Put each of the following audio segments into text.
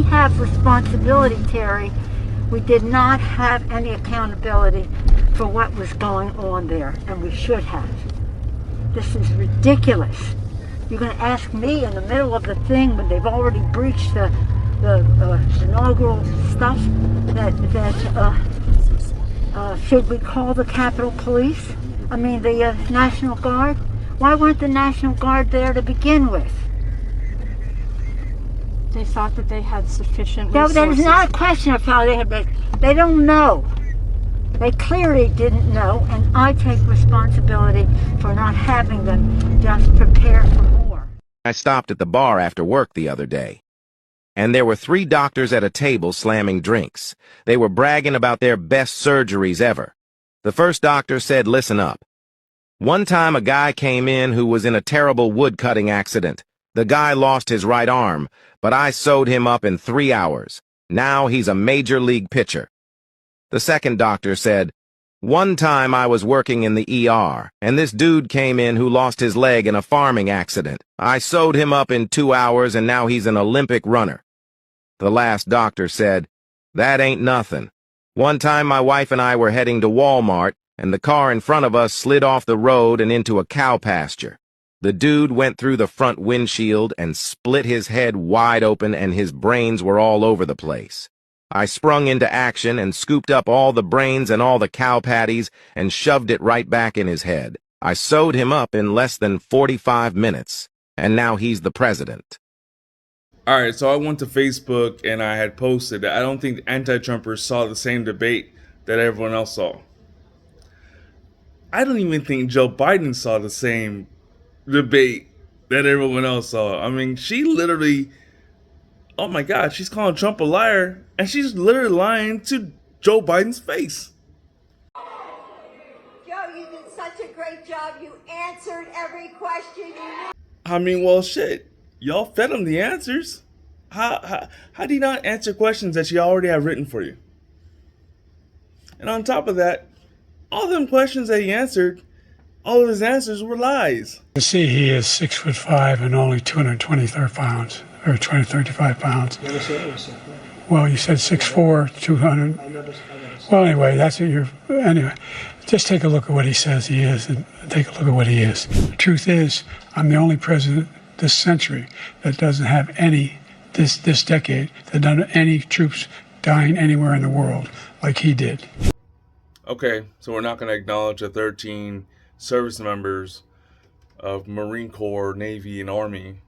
have responsibility, Terry. We did not have any accountability for what was going on there, and we should have. This is ridiculous. You're going to ask me in the middle of the thing when they've already breached the inaugural stuff that should we call the Capitol Police? I mean the National Guard? Why weren't the National Guard there to begin with? They thought that they had sufficient resources. No, that is not a question of how they had. They don't know. They clearly didn't know, and I take responsibility for not having them just prepare for more. I stopped at the bar after work the other day, and there were 3 doctors at a table slamming drinks. They were bragging about their best surgeries ever. The first doctor said, "Listen up. One time a guy came in who was in a terrible wood-cutting accident. The guy lost his right arm, but I sewed him up in 3 hours. Now he's a major league pitcher." The second doctor said, "One time I was working in the ER, and this dude came in who lost his leg in a farming accident. I sewed him up in 2 hours, and now he's an Olympic runner." The last doctor said, "That ain't nothing. One time my wife and I were heading to Walmart, and the car in front of us slid off the road and into a cow pasture. The dude went through the front windshield and split his head wide open, and his brains were all over the place. I sprung into action and scooped up all the brains and all the cow patties and shoved it right back in his head. I sewed him up in less than 45 minutes, and now he's the president." All right, so I went to Facebook and I had posted that I don't think the anti-Trumpers saw the same debate that everyone else saw. I don't even think Joe Biden saw the same debate that everyone else saw. I mean, she literally, oh my God, she's calling Trump a liar, and she's literally lying to Joe Biden's face. Joe, you did such a great job. You answered every question you. I mean, well, shit. Y'all fed him the answers. How do you not answer questions that you already have written for you? And on top of that, all them questions that he answered, all of his answers were lies. You see, he is 6'5" and only 223 pounds, or 235 pounds. Well, you said 6'4", 200. Well, anyway, that's what you're. Anyway, just take a look at what he says he is, and take a look at what he is. The truth is, I'm the only president this century that doesn't have any, this decade, that doesn't have any troops dying anywhere in the world like he did. Okay, so we're not going to acknowledge the 13 service members of Marine Corps, Navy, and Army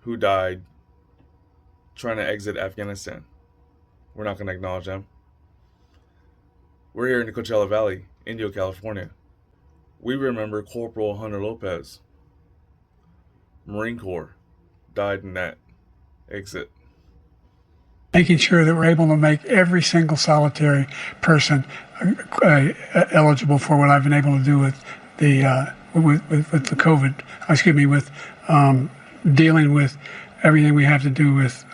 who died trying to exit Afghanistan. We're not going to acknowledge them. We're here in the Coachella Valley, Indio, California. We remember Corporal Hunter Lopez, Marine Corps, died in that exit. Making sure that we're able to make every single solitary person eligible for what I've been able to do with the with the COVID. Excuse me, with dealing with everything we have to do with.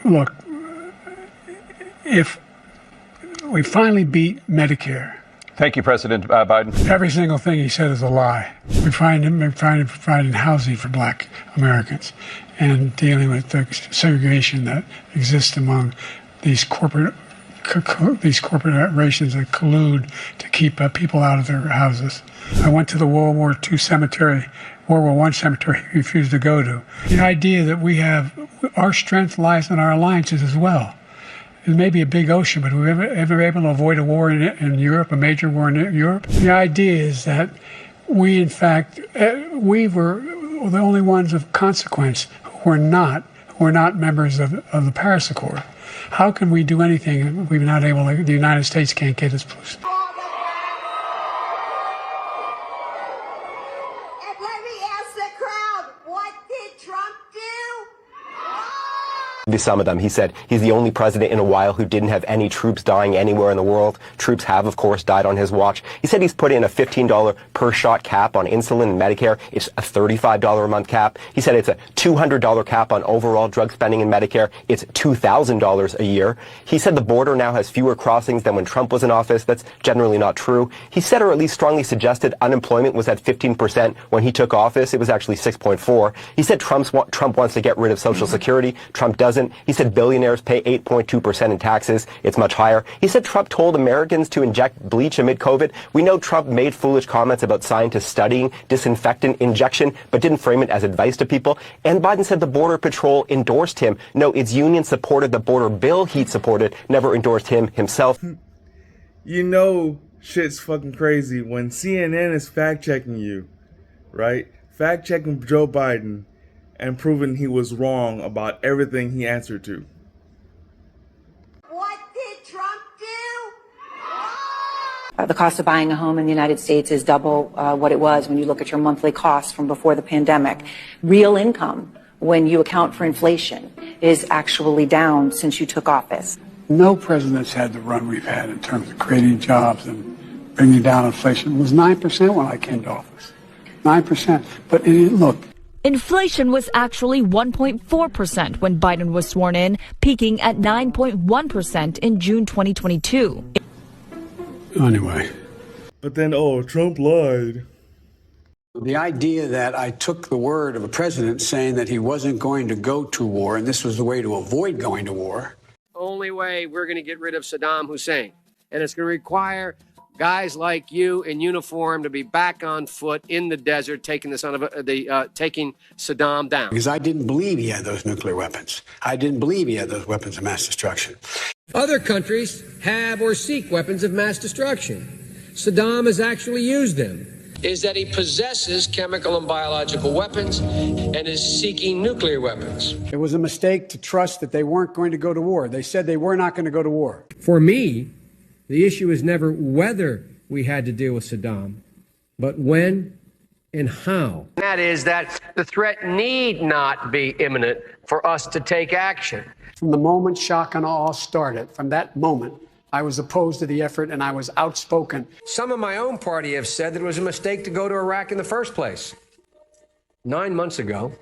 Look, if we finally beat Medicare. Thank you, President Biden. Every single thing he said is a lie. We're trying to provide housing for Black Americans and dealing with the segregation that exists among these corporations that collude to keep people out of their houses. I went to the World War I cemetery he refused to go to. The idea that we have, our strength lies in our alliances as well. It may be a big ocean, but we're ever able to avoid a war in Europe, a major war in Europe? The idea is that we, in fact, we were the only ones of consequence who were not members of the Paris Accord. How can we do anything if we're not able to, the United States can't get its police? And let me ask the crowd, what did Trump do? To some of them, he said he's the only president in a while who didn't have any troops dying anywhere in the world. Troops have, of course, died on his watch. He said he's put in a $15 per shot cap on insulin and Medicare. It's a $35 a month cap. He said it's a $200 cap on overall drug spending in Medicare. It's $2,000 a year. He said the border now has fewer crossings than when Trump was in office. That's generally not true. He said, or at least strongly suggested, unemployment was at 15% when he took office. It was actually 6.4. He said Trump wants to get rid of Social Security. Trump doesn't. doesn't. He said billionaires pay 8.2% in taxes. It's much higher. He said Trump told Americans to inject bleach amid COVID. We know Trump made foolish comments about scientists studying disinfectant injection, but didn't frame it as advice to people. And Biden said the Border Patrol endorsed him. No, its union supported the border bill he supported, never endorsed him himself. You know shit's fucking crazy when CNN is fact-checking you, right? Fact-checking Joe Biden and proving he was wrong about everything he answered to. What did Trump do? The cost of buying a home in the United States is double what it was when you look at your monthly costs from before the pandemic. Real income, when you account for inflation, is actually down since you took office. No president's had the run we've had in terms of creating jobs and bringing down inflation. It was 9% when I came to office. 9%. But look. Inflation was actually 1.4% when Biden was sworn in, peaking at 9.1% in June 2022. Anyway. But then, Trump lied. The idea that I took the word of a president saying that he wasn't going to go to war, and this was the way to avoid going to war. Only way we're going to get rid of Saddam Hussein. And it's going to require guys like you in uniform to be back on foot in the desert, taking taking Saddam down. Because I didn't believe he had those nuclear weapons. I didn't believe he had those weapons of mass destruction. Other countries have or seek weapons of mass destruction. Saddam has actually used them. Is that he possesses chemical and biological weapons and is seeking nuclear weapons. It was a mistake to trust that they weren't going to go to war. They said they were not going to go to war. For me, the issue is never whether we had to deal with Saddam, but when and how. That is that the threat need not be imminent for us to take action. From the moment shock and awe started, from that moment, I was opposed to the effort and I was outspoken. Some of my own party have said that it was a mistake to go to Iraq in the first place. 9 months ago,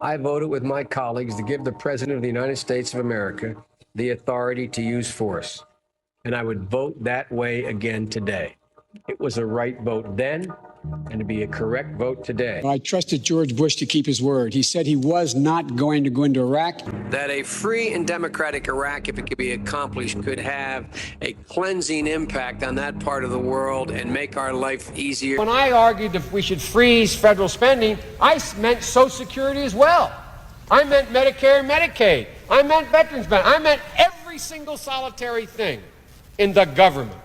I voted with my colleagues to give the President of the United States of America the authority to use force. And I would vote that way again today. It was a right vote then, and it'd be a correct vote today. I trusted George Bush to keep his word. He said he was not going to go into Iraq. That a free and democratic Iraq, if it could be accomplished, could have a cleansing impact on that part of the world and make our life easier. When I argued that we should freeze federal spending, I meant Social Security as well. I meant Medicare and Medicaid. I meant veterans benefits. I meant every single solitary thing in the government.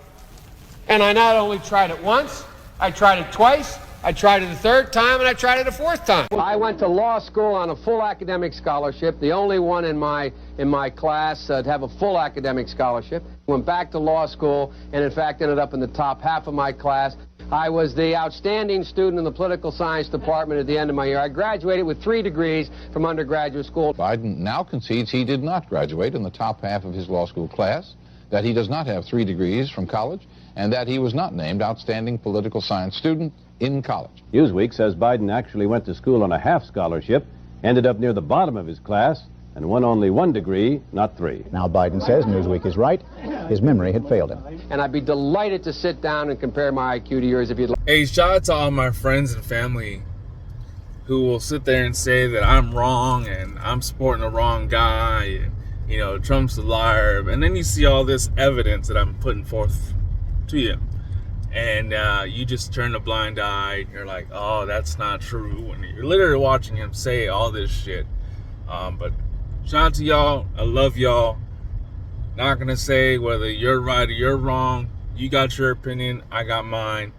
And I not only tried it once, I tried it twice, I tried it a third time, and I tried it a fourth time. I went to law school on a full academic scholarship, the only one in my class to have a full academic scholarship. Went back to law school and, in fact, ended up in the top half of my class. I was the outstanding student in the political science department at the end of my year. I graduated with 3 degrees from undergraduate school. Biden now concedes he did not graduate in the top half of his law school class, that he does not have 3 degrees from college, and that he was not named outstanding political science student in college. Newsweek says Biden actually went to school on a half scholarship, ended up near the bottom of his class, and won only 1 degree, not 3. Now Biden says Newsweek is right. His memory had failed him. And I'd be delighted to sit down and compare my IQ to yours if you'd like. Hey, shout out to all my friends and family who will sit there and say that I'm wrong and I'm supporting the wrong guy and, you know, Trump's a liar. And then you see all this evidence that I'm putting forth to you. And you just turn a blind eye. You're like, oh, that's not true. And you're literally watching him say all this shit. But shout out to y'all. I love y'all. Not going to say whether you're right or you're wrong. You got your opinion. I got mine.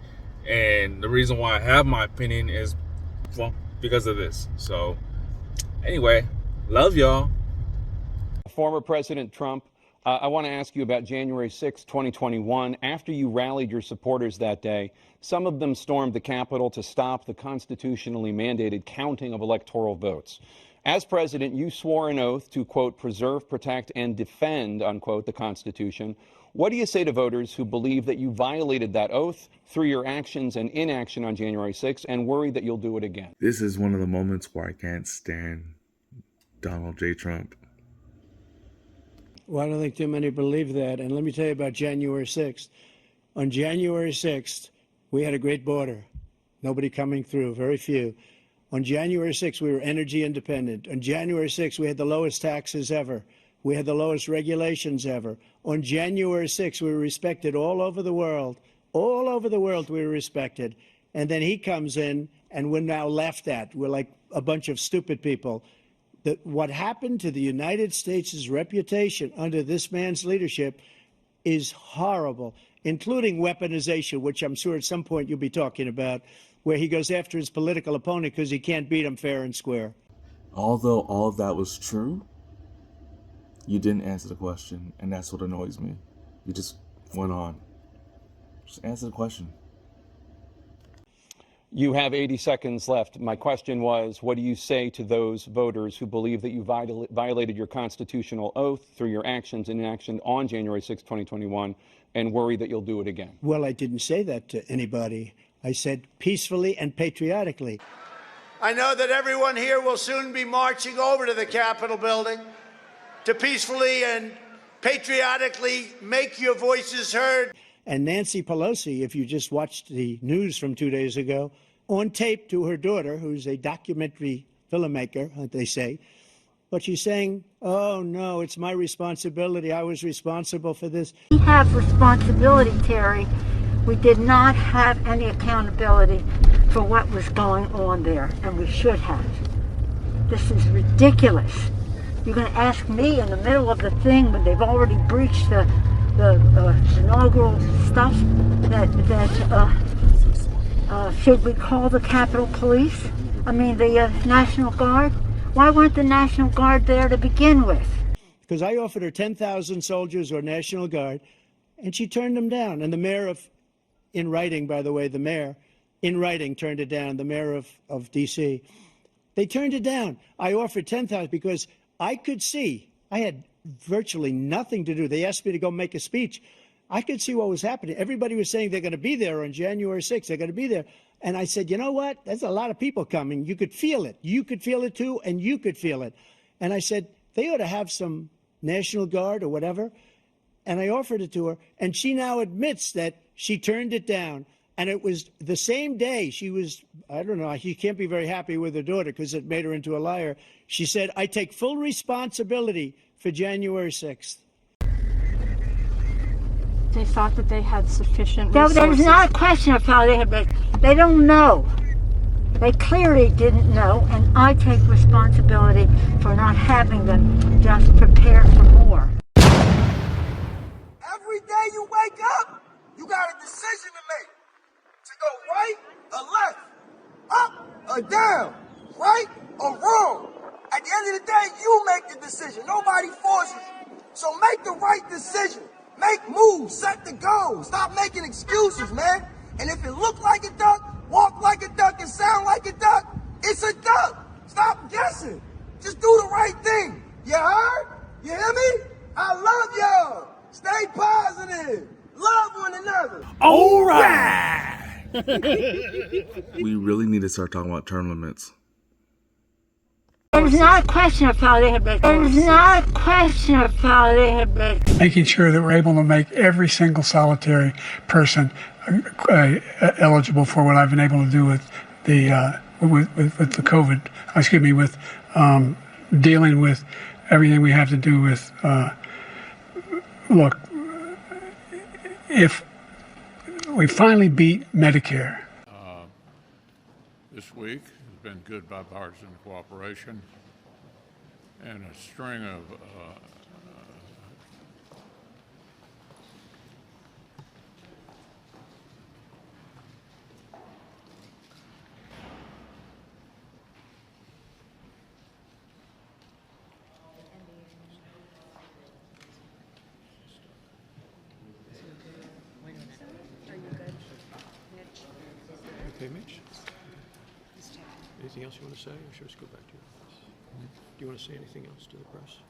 And the reason why I have my opinion is, well, because of this. So, anyway, love y'all. Former President Trump, I want to ask you about January 6, 2021. After you rallied your supporters that day, some of them stormed the Capitol to stop the constitutionally mandated counting of electoral votes. As president, you swore an oath to, quote, preserve, protect, and defend, unquote, the Constitution. What do you say to voters who believe that you violated that oath through your actions and inaction on January 6th and worry that you'll do it again? This is one of the moments where I can't stand Donald J. Trump. Well, I don't think too many believe that. And let me tell you about January 6th. On January 6th, we had a great border. Nobody coming through, very few. On January 6th, we were energy independent. On January 6th, we had the lowest taxes ever. We had the lowest regulations ever. On January 6th, we were respected all over the world. All over the world, we were respected. And then he comes in, and we're now laughed at. We're like a bunch of stupid people. What happened to the United States' reputation under this man's leadership is horrible, including weaponization, which I'm sure at some point you'll be talking about, where he goes after his political opponent because he can't beat him fair and square. Although all of that was true, you didn't answer the question, and that's what annoys me. You just went on. Just answer the question. You have 80 seconds left. My question was, what do you say to those voters who believe that you violated your constitutional oath through your actions and inaction on January 6, 2021, and worry that you'll do it again? Well, I didn't say that to anybody. I said peacefully and patriotically. I know that everyone here will soon be marching over to the Capitol building to peacefully and patriotically make your voices heard. And Nancy Pelosi, if you just watched the news from 2 days ago, on tape to her daughter, who's a documentary filmmaker, they say, but she's saying, oh, no, it's my responsibility. I was responsible for this. We have responsibility, Terry. We did not have any accountability for what was going on there, and we should have. This is ridiculous. You're going to ask me in the middle of the thing when they've already breached the inaugural stuff should we call the Capitol Police? I mean, the National Guard? Why weren't the National Guard there to begin with? Because I offered her 10,000 soldiers or National Guard, and she turned them down. And the mayor in writing, by the way, the mayor, in writing, turned it down, the mayor of D.C. They turned it down. I offered 10,000 because I could see, I had virtually nothing to do. They asked me to go make a speech. I could see what was happening. Everybody was saying they're going to be there on January 6th. They're going to be there. And I said, you know what? There's a lot of people coming. You could feel it. You could feel it too, and you could feel it. And I said, they ought to have some National Guard or whatever. And I offered it to her. And she now admits that she turned it down. And it was the same day she was, I don't know, she can't be very happy with her daughter because it made her into a liar. She said, I take full responsibility for January 6th. They thought that they had sufficient resources. There's not a question of how they had been. They don't know. They clearly didn't know, and I take responsibility for not having them just prepare for more. Every day you wake up, you got a decision to make. To go right or left, up or down, right or wrong. At the end of the day, you make the decision. Nobody forces you. So make the right decision. Make moves, set the goal. Stop making excuses, man. And if it look like a duck, walk like a duck, and sound like a duck, it's a duck. Stop guessing. Just do the right thing. You heard? You hear me? I love y'all. Stay positive. Love one another. All right. We really need to start talking about term limits. There's not a question of how they had been. There's not a question of how they had been. Making sure that we're able to make every single solitary person eligible for what I've been able to do with the with the COVID. Excuse me, with dealing with everything we have to do with. Look, if we finally beat Medicare. This week has been good bipartisan cooperation and a string of Okay, Mitch. Anything else you want to say, or should we just go back to your office? Do you want to say anything else to the press?